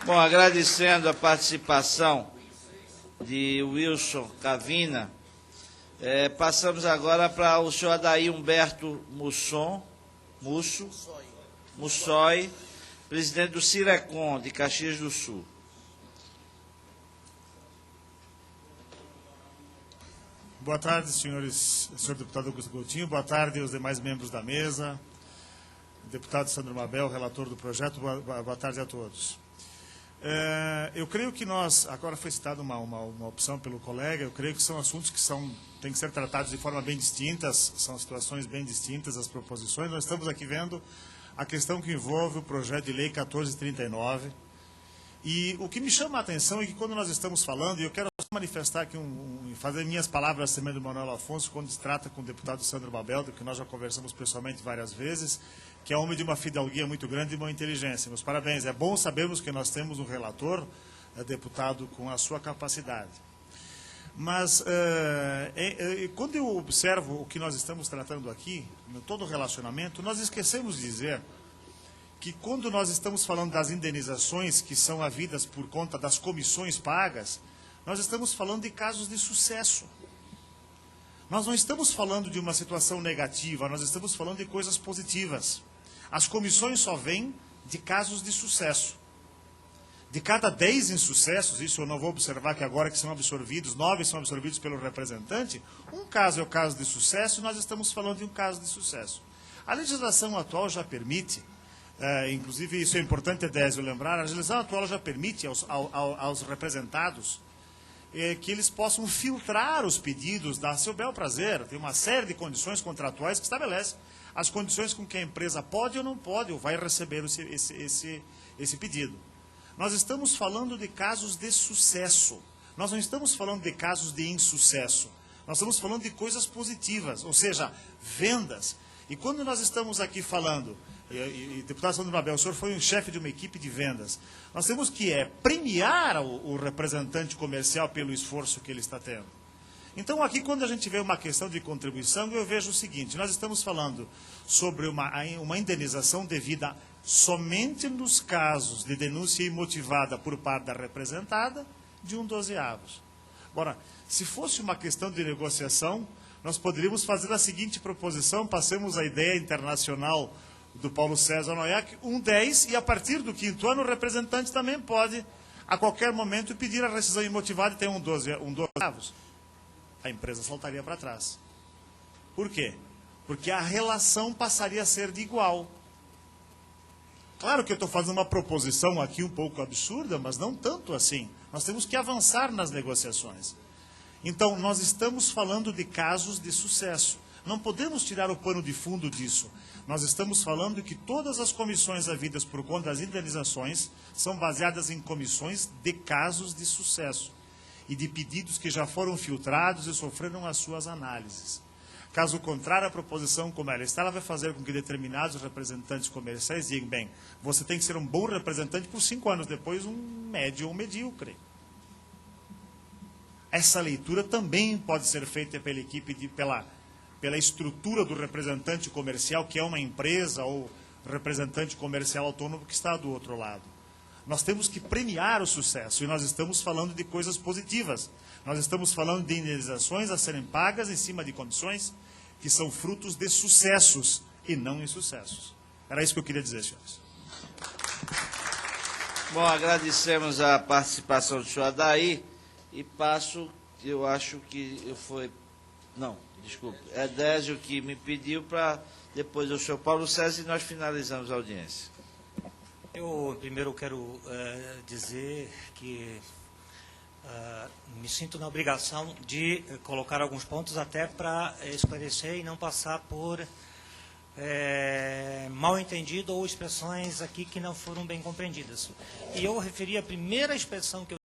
Bom, agradecendo a participação de Wilson Cavina, passamos agora para o senhor Adair Humberto Mussoi, presidente do Cirecon, de Caxias do Sul. Boa tarde, senhor deputado Augusto Coutinho, boa tarde aos demais membros da mesa, deputado Sandro Mabel, relator do projeto, boa tarde a todos. Eu creio que agora foi citada uma opção pelo colega, eu creio que são assuntos que têm que ser tratados de forma bem distintas, são situações bem distintas as proposições. Nós estamos aqui vendo a questão que envolve o projeto de lei 1439, e o que me chama a atenção é que quando nós estamos falando, e eu quero manifestar aqui, fazer minhas palavras também do Manuel Afonso, quando se trata com o deputado Sandro Mabel, que nós já conversamos pessoalmente várias vezes, que é homem de uma fidalguia muito grande e uma inteligência. Meus parabéns, é bom sabermos que nós temos um relator, deputado com a sua capacidade. Mas, quando eu observo o que nós estamos tratando aqui, em todo o relacionamento, nós esquecemos de dizer que quando nós estamos falando das indenizações que são havidas por conta das comissões pagas, nós estamos falando de casos de sucesso. Nós não estamos falando de uma situação negativa, nós estamos falando de coisas positivas. As comissões só vêm de casos de sucesso. De cada 10 insucessos, isso eu não vou observar que agora que são absorvidos, 9 são absorvidos pelo representante, um caso é o caso de sucesso, nós estamos falando de um caso de sucesso. A legislação atual já permite, inclusive isso é importante, Edésio, lembrar, a legislação atual já permite aos representados que eles possam filtrar os pedidos, dar seu bel prazer. Tem uma série de condições contratuais que estabelece as condições com que a empresa pode ou não pode, ou vai receber esse pedido. Nós estamos falando de casos de sucesso. Nós não estamos falando de casos de insucesso. Nós estamos falando de coisas positivas, ou seja, vendas. E quando nós estamos aqui falando, e deputado Sandro Mabel, o senhor foi um chefe de uma equipe de vendas, nós temos que premiar o representante comercial pelo esforço que ele está tendo. Então, aqui, quando a gente vê uma questão de contribuição, eu vejo o seguinte, nós estamos falando sobre uma indenização devida somente nos casos de denúncia imotivada por parte da representada de 1/12. Agora, se fosse uma questão de negociação, nós poderíamos fazer a seguinte proposição, passemos a ideia internacional do Paulo César Noyac, 1/10, e a partir do 5º ano o representante também pode, a qualquer momento, pedir a rescisão imotivada e ter 1/12. A empresa saltaria para trás. Por quê? Porque a relação passaria a ser de igual. Claro que eu estou fazendo uma proposição aqui um pouco absurda, mas não tanto assim. Nós temos que avançar nas negociações. Então, nós estamos falando de casos de sucesso. Não podemos tirar o pano de fundo disso. Nós estamos falando que todas as comissões havidas por conta das indenizações são baseadas em comissões de casos de sucesso e de pedidos que já foram filtrados e sofreram as suas análises. Caso contrário, a proposição como ela está, ela vai fazer com que determinados representantes comerciais digam, bem, você tem que ser um bom representante por 5 anos depois, um médio ou medíocre. Essa leitura também pode ser feita pela equipe, pela estrutura do representante comercial, que é uma empresa ou representante comercial autônomo que está do outro lado. Nós temos que premiar o sucesso, e nós estamos falando de coisas positivas. Nós estamos falando de indenizações a serem pagas em cima de condições que são frutos de sucessos e não insucessos. Era isso que eu queria dizer, senhores. Bom, agradecemos a participação do senhor Adair e passo, eu acho que foi... Não, desculpe, é Désio que me pediu para depois o senhor Paulo César e nós finalizamos a audiência. Eu primeiro quero dizer que me sinto na obrigação de colocar alguns pontos até para esclarecer e não passar por mal entendido ou expressões aqui que não foram bem compreendidas. E eu referi a primeira expressão que eu